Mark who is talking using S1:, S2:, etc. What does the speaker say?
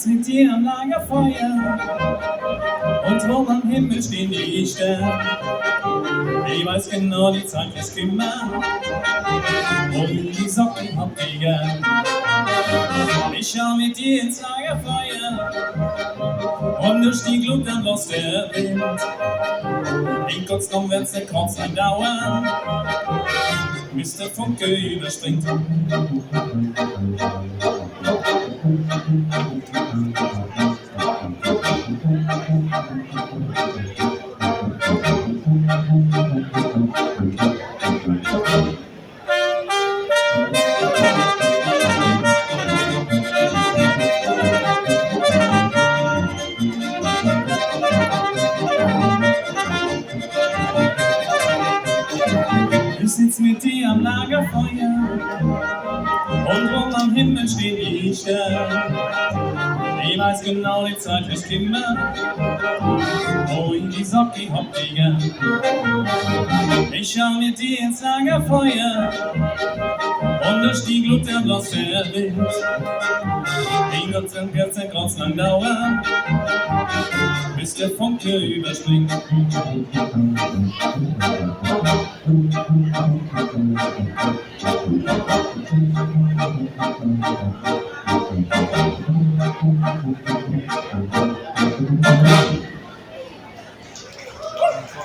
S1: sitz mit dir am Lagerfeuer und hoch am Himmel stehen die Sterne. Ich weiß genau, die Zeit ist gemacht und die Socken hab ich gern. Ich schau mit dir ins Lagerfeuer und durch die Glut dann los der Wind. In kurzem wird's der Kreuz andauern, bis der Funke überspringt. Ich sitz mit dir am Lagerfeuer und hoch am Himmel stehen die Sterne. Ich weiß genau, die Zeit ist gemacht, oh, in die Socke hab ich gern. Ich schau mit dir ins Lagerfeuer und durch die Glut der Bloß der Wind. In Gott und 14 Grad lang dauern, bis der Funke überspringt.